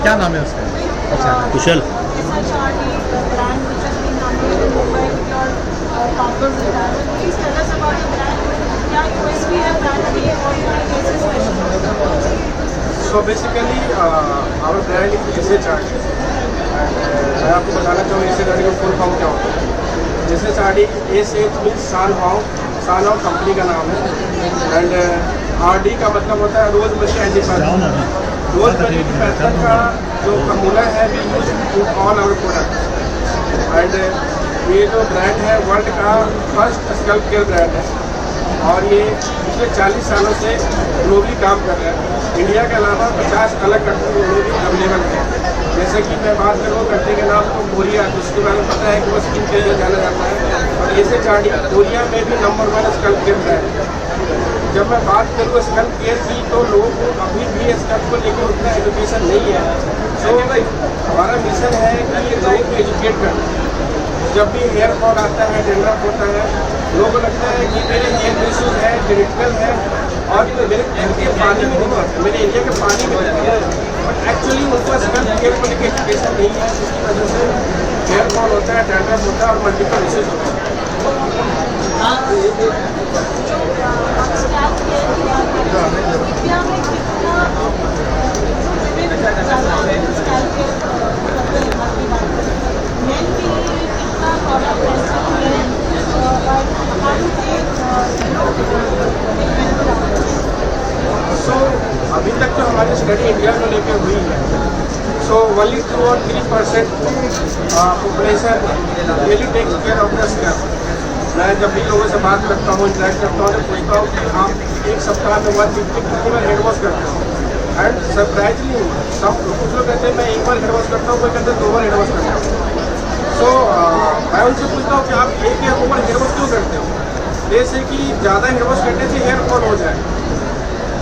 क्या नाम है उसका? अच्छा, कुशल। So basically our brand is SHRD and मैं आपको बताना चाहूँ SHRD का फुल फॉर्म क्या होता है। SHRD SH मीन्स सान ऑफ कंपनी का नाम है एंड RD का मतलब होता है रोजमेरी एंटीपैथी। रोजमेरी एंटीपैथी का जो फॉर्मूला है we use to all our product and ये जो ब्रांड है वर्ल्ड का फर्स्ट स्कल्प केयर ब्रांड है और ये पिछले 40 सालों से ग्लोबली काम कर रहा है। इंडिया के अलावा 50 अलग कंट्री में भी अवेलेबल है। जैसे कि मैं बात करूँ कंट्री के नाम तो कोरिया, जिसके बारे में पता है कि वो स्किन के लिए जाना जाता है और SHRD कोरिया में भी नंबर 1 स्कल्प केयर ब्रांड है। जब मैं बात करूँ स्कल्प केयर की तो लोगों को अभी भी स्कल्प को लेकर उतना एजुकेशन नहीं है। सो हमारा मिशन है कि लोगों को एजुकेट करना। जब भी हेयर फॉल आता है, डेंड्रफ होता है, लोगों को लगता है कि मेरे हेयर इश्यूज है, जेनेटिकल है और मेरे घर के पानी में दिक्कत है, मेरे एरिया के पानी में दिक्कत है, बट एक्चुअली उनको स्कल्प केयर को लेकर एजुकेशन नहीं है, जिसकी वजह से हेयर फॉल होता है, डेंड्रफ होता है और मल्टीपल इश्यूज होता है। सो अभी तक जो हमारी स्टडी इंडिया को लेकर हुई है, सो ओनली 2 और 3% population really takes care of the scalp. मैं जब भी लोगों से बात करता हूँ, इंटरेक्ट करता हूँ, तो पूछता हूँ कि आप एक सप्ताह में 150 कितनी बार हेड वॉश करते हो एंड सरप्राइजली सब कुछ लोग कहते हैं मैं एक बार हेड वॉश करता हूँ, कोई कहते हैं 2 बार हेड वॉश करता हूँ। सो मैं उनसे पूछता हूँ कि आप एक या 2 बार हेयर वॉश क्यों करते हो? जैसे कि ज़्यादा हेयर वॉश करने से हेयर फॉल हो जाए,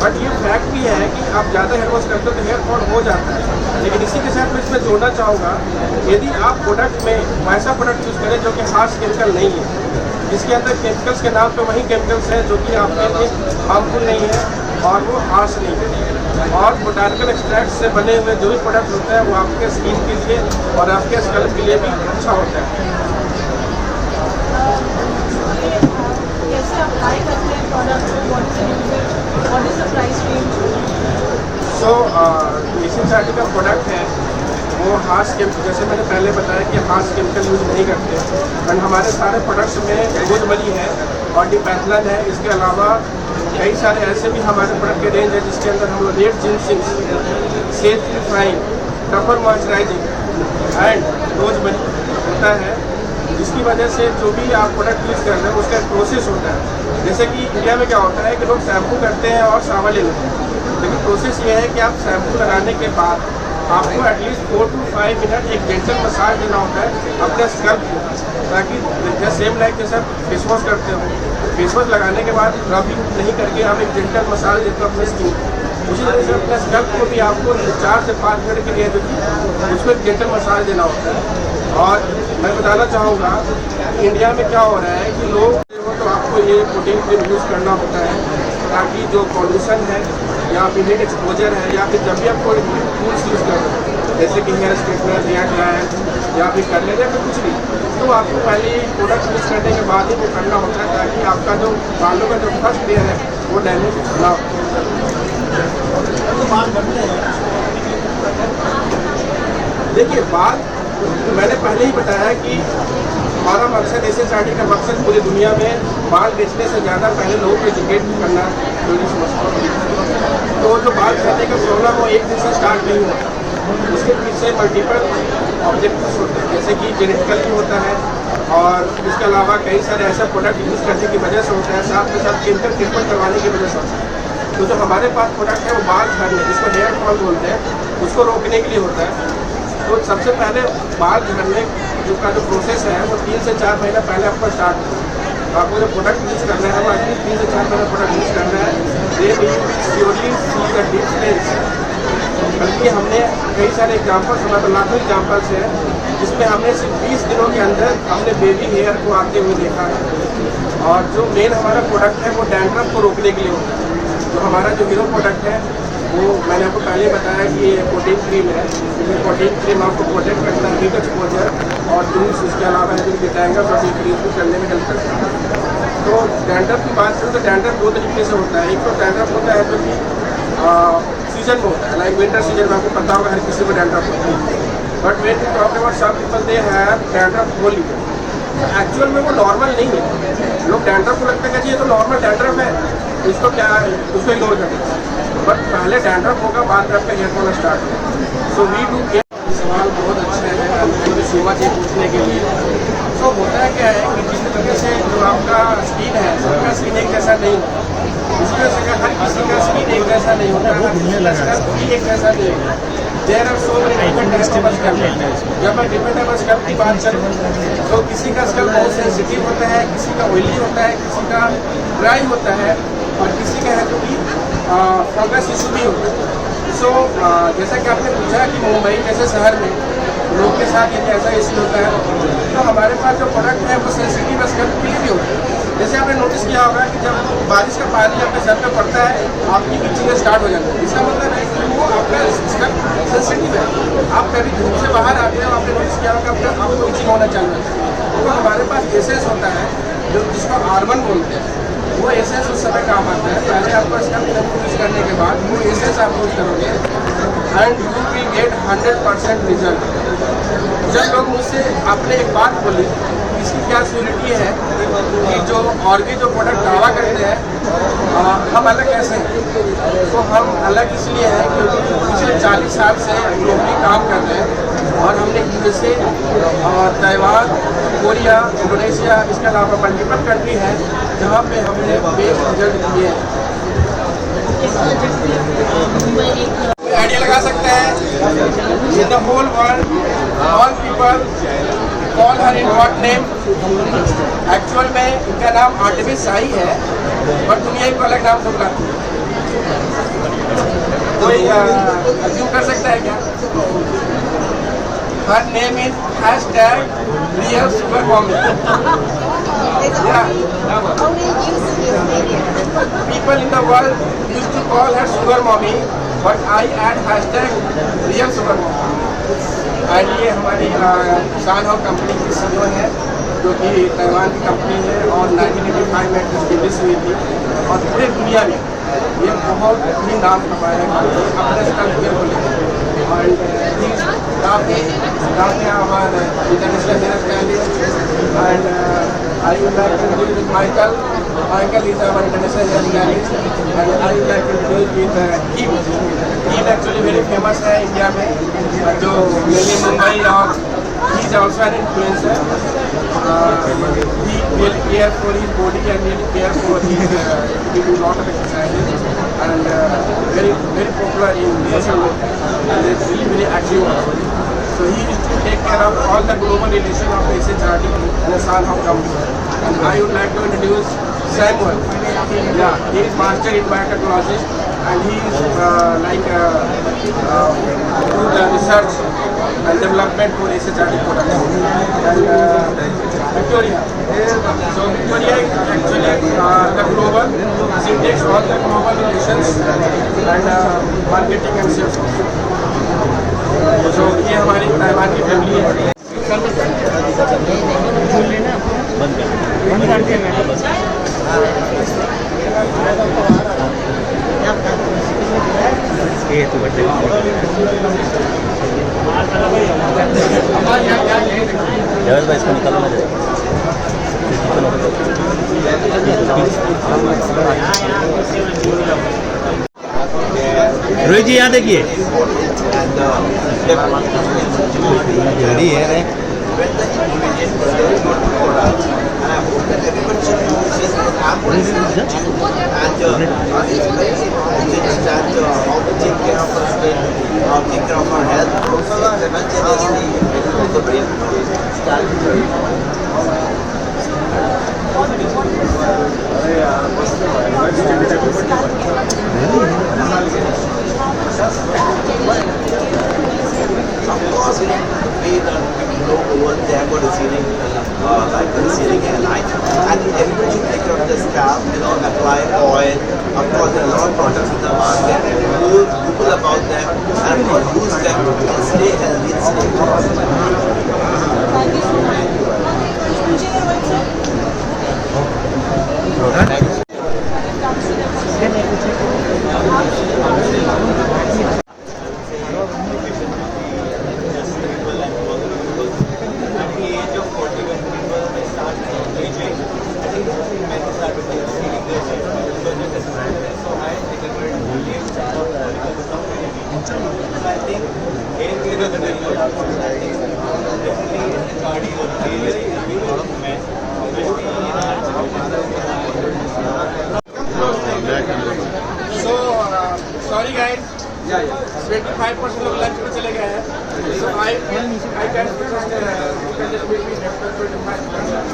बट ये फैक्ट भी है कि आप ज़्यादा हेयर वॉश करते हो तो हेयर फॉल हो जाता है। लेकिन इसी के साथ मैं इसमें जोड़ना चाहूँगा, यदि आप प्रोडक्ट में वैसा प्रोडक्ट यूज़ करें जो कि हार्श केमिकल नहीं है, जिसके अंदर केमिकल्स के नाम पे वही केमिकल्स हैं जो कि आपके लिए हार्मफुल नहीं है और वो हार्श नहीं है, और बोटानिकल एक्सट्रैक्ट से बने हुए जो भी प्रोडक्ट होता है वो आपके स्किन के लिए और आपके स्कल्प के लिए भी अच्छा होता है। product? What is the price range? So S का प्रोडक्ट है वो हार्श केमिकल, जैसे मैंने पहले बताया कि हार्श केमिकल यूज़ नहीं करते। एंड हमारे सारे प्रोडक्ट्स में रोजमरी है और डिपैथलन है। इसके अलावा कई सारे ऐसे भी हमारे प्रोडक्ट के रेंज है जिसके अंदर हम रेड जिंसिंग, सेज फ्राइंग, टफर मॉइस्चराइजिंग एंड रोजमरी होता है, जिसकी वजह से जो भी आप प्रोडक्ट यूज़ कर रहे हैं उसका एक प्रोसेस होता है। जैसे कि इंडिया में क्या होता है कि लोग शैम्पू करते हैं और सावन ले लेते हैं, लेकिन प्रोसेस ये है कि आप शैम्पू लगाने के बाद आपको एटलीस्ट 4 to 5 मिनट एक जेंटल मसाज देना होता है अपने स्कल्प को, ताकि सेम लाइक जैसे आप फेस वॉश करते हो, फेस वॉश लगाने के बाद रबिंग नहीं करके आप एक जेंटल मसाज देते हो अपने स्किन, उसी तरह से अपने स्कल्प को भी आपको 4 से 5 मिनट के लिए जो कि उसको एक जेंटल मसाज देना होता है। और मैं बताना चाहूँगा इंडिया में क्या हो रहा है कि लोग तो आपको ये प्रोटीन क्रीम यूज़ करना होता है ताकि जो पॉल्यूशन है या फिर हीट एक्सपोजर है या फिर जब भी आप कोई टूल्स यूज़ कर रहे हो जैसे कि हेयर स्ट्रेटनर या ड्रायर या फिर करने या फिर कुछ भी, तो आपको पहले प्रोडक्ट यूज़ करने के बाद ही वो करना होता है ताकि आपका जो बालों का जो फर्स्ट लेयर है वो डैमेज ना हो। देखिए बाल मैंने पहले ही बताया कि हमारा मकसद एसएचआरडी का मकसद पूरी दुनिया में बाल बेचने से ज़्यादा पहले लोगों को एजुकेट करना जरूरी समझता। तो जो बाल झड़ने का प्रॉब्लम वो एक दिन से स्टार्ट नहीं होता, उसके पीछे मल्टीपल ऑब्जेक्टिव्स होते हैं, जैसे कि जेनेटिकल भी होता है और इसके अलावा कई सारे ऐसे प्रोडक्ट यूज़ करने की वजह से होता है, साथ में साथ केमिकल ट्रीटमेंट करवाने की वजह से होता है। तो जो हमारे पास प्रोडक्ट है वो बाल झड़ने, जिसको हेयर फॉल बोलते हैं, उसको रोकने के लिए होता है। तो सबसे पहले बाल झड़ने का जो प्रोसेस है वो 3 से 4 महीना पहले आपको स्टार्ट होगा। आपको जो प्रोडक्ट यूज़ करना है वो एटलीस्ट 3 से 4 महीना प्रोडक्ट यूज़ करना है। बल्कि हमने कई सारे एग्जाम्पल्स, हमारे लाखों एग्जाम्पल्स हैं जिसमें हमने सिर्फ 20 दिनों के अंदर हमने बेबी हेयर को आते हुए देखा है। और जो मेन हमारा प्रोडक्ट है वो डैंड्रफ को रोकने के लिए होता है। जो हमारा जो हीरो प्रोडक्ट है वो मैंने आपको पहले बताया कि ये प्रोटीन क्रीम है। ये प्रोटीन क्रीम आपको प्रोटेक्ट करता है हीट एक्सपोजर और टूल्स, इसके अलावा है जो डिटेंगल और इंक्रीज करने में हेल्प करता है। तो डैंड्रफ की बात करूँ तो डैंड्रफ 2 तरीके से होता है। एक तो डैंड्रफ होता है जो कि सीजन में होता है, लाइक विंटर सीजन में आपको पता होगा हर किसी को डैंड्रफ होता है। But when you talk about some people they have dandruff wholly, actual में वो नॉर्मल नहीं है। लोग डैंड्रफ को लगता है कि ये तो नॉर्मल डैंड्रफ है, इसको क्या है, उसको इग्नोर कर देते हैं। बट पहले डैंड्रफ होगा, बाद में आपका हेयर फॉल स्टार्ट होगा। So we do care. सवाल बहुत अच्छे हैं सीमा जी पूछने के लिए। तो होता है क्या है कि जिस तरीके से जो आपका स्किन है, सबका स्किन एक जैसा नहीं होता, इसी वजह से हर किसी का स्किन एक जैसा नहीं होता, हर किसी का स्किन एक जैसा नहीं होता। There are so many different scalp. जब मैं डिफरेंट स्कल्प की बात करूँ तो किसी का स्कल्प बहुत सेंसिटिव होता है, किसी का ऑयली होता है, किसी का ड्राई होता है और किसी का है जो कि फंगस इशू भी होता है। सो जैसा कि आपने पूछा कि मुंबई जैसे शहर में लोग के साथ यदि ऐसा इशू होता है तो हमारे पास जो प्रोडक्ट है वो सेंसिटिव स्कल्प के लिए भी होता है। जैसे आपने नोटिस किया होगा कि जब बारिश का पानी आपके सर पे पड़ता है आपकी इचिंग स्टार्ट हो जाती है। इसका मतलब है कि वो आपका स्कल्प सेंसिटिव है। आप कभी धूप से बाहर आते हैं, आपने नोटिस किया होगा आपको इचिंग होना चालू होता है। तो हमारे पास एसेंस होता है जो जिसको R1 बोलते हैं, वो एसेंस उस समय काम आता है। पहले आपको स्कल्प यूज़ करने के बाद वो एसेंस आप यूज़ करोगे and you will get 100% result. जब लोग मुझसे आपने एक बात बोली इसकी क्या श्योरिटी है कि जो और भी जो प्रोडक्ट दावा करते हैं हम अलग कैसे हैं, तो हम अलग इसलिए हैं क्योंकि पिछले 40 साल से ग्लोबली काम कर रहे हैं और हमने USA, ताइवान, कोरिया, इंडोनेशिया, इसके अलावा मल्टीपल कंट्री है जहाँ पे हमने बेस्ट रिजल्ट दिए हैं। कोई आइडिया लगा सकते हैं in the whole world all people call her in what name? Actual में इनका नाम आर्टेमिस शाही है बट दुनिया को अलग नाम से बुलाती है। कोई अज्यूम कर सकता है क्या? Her name is #real sugar mommy. Yeah. People in the world used to call her sugar mommy, but I add #real sugar mommy. और ये हमारी शान कंपनी की CEO है जो कि ताइवान की कंपनी है और 1985 में एस्टेब्लिश हुई थी और पूरे दुनिया में ये बहुत ही नाम कमाया है अपने स्कल्प केयर को लेकर and he's starting our international hair stylist and I would like to introduce with Michael. Michael is our international hair stylist and I would like to introduce with Kim. Kim actually very famous है India में जो दिल्ली मुंबई और he is also an influencer. He really care for his body and really care for his he do lot of exercises and very popular in social media and is really very active also. So he used to take care of all the global relations of SHRD and the Sanhok company. And I would like to introduce Samuel. Yeah, he is master in biotechnologist and he is do the research and development for SHRD products. And Victoria. So Victoria is actually the global. She takes all the global relations and marketing and sales also. So ये हमारी Taiwan की family है. ये तो birthday जबरदस्त भाई इसको निकालो ना रोहित जी यहाँ देखिए रेडी है रे take care of our health, simultaneously improve the brain Of course, we go over there for the ceiling, like the ceiling and light, and everybody should take care of the scalp, apply oil. Of course, there are a lot of products in the market. Google about them and use them and stay healthy and stay positive. Thank you so much. So sorry guys, 25% लोग lunch पे चले गए हैं. So I can just meet me after 25%.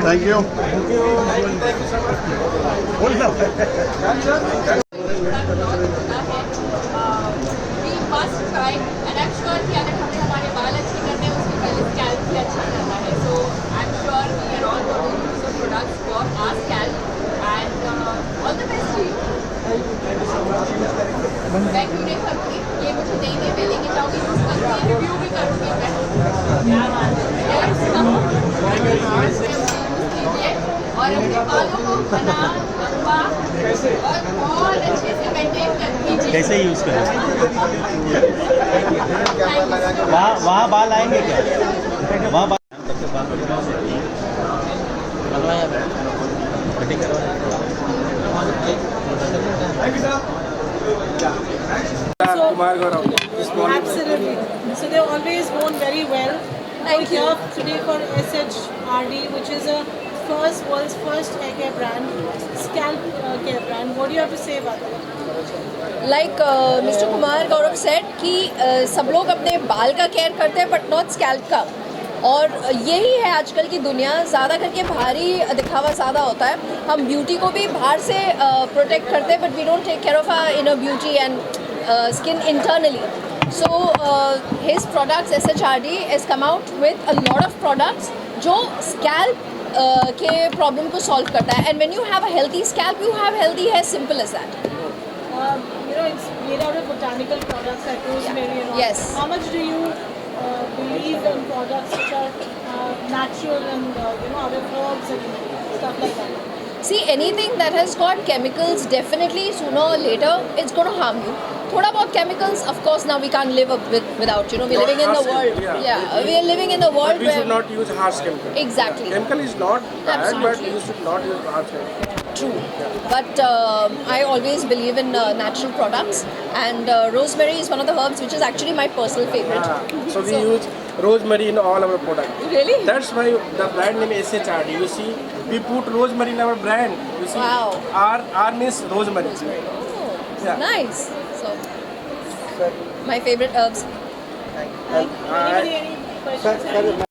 Thank you Thank you so much. We must try and I'm sure कि अगर हमें हमारे बाल अच्छे करने हैं उसके पहले scalp भी अच्छा करना है. So I'm sure we are all going to use the products for our scalp and all the best to you. मैं क्यों नहीं करूँगी, ये मुझे देंगे, मैं लेके जाऊँगी, यूज़ करूँगी, रिव्यू भी करूँगी मैं. और अपने बालों को बना लंबा और बहुत अच्छे से मेंटेन कर लीजिए. कैसे यूज करें वहाँ बाल आएंगे क्या वहाँ बाल Kumar Gaurav. Absolutely. So they've always worn very well. Thank you. We're here today for SHRD, which is a world's first hair care brand, scalp care brand. What do you have to say about it? Like Mr. Kumar Gaurav said कि सब लोग अपने बाल का care करते हैं but not scalp का. और यही है आजकल की दुनिया, ज़्यादा करके भारी दिखावा ज़्यादा होता है. हम ब्यूटी को भी बाहर से प्रोटेक्ट करते हैं but we don't take care of our inner beauty and skin internally. So his products SHRD has come out with a lot of products जो scalp के problem को solve करता है. And when you have a healthy scalp, you have healthy hair. Simple as that. It's made out of botanical products like rosemary and all. Yes. How much do you believe in products which are natural and other herbs and stuff like that. See, anything that has got chemicals, definitely sooner or later, it's going to harm you. Thoda bahut chemicals, of course, now we can't live without. We're living in the world. We are living in the world But we where should not use harsh chemical. exactly Chemical is not bad, Absolutely. but you should not use harsh chemical. true. But I always believe in natural products, and rosemary is one of the herbs which is actually my personal favorite. So we use rosemary in all our products. Really? That's why the brand name is SHRD. You see, we put rosemary in our brand. You see, Wow. R means rosemary. Yeah. Nice. So, my favorite herbs. And Anybody any questions?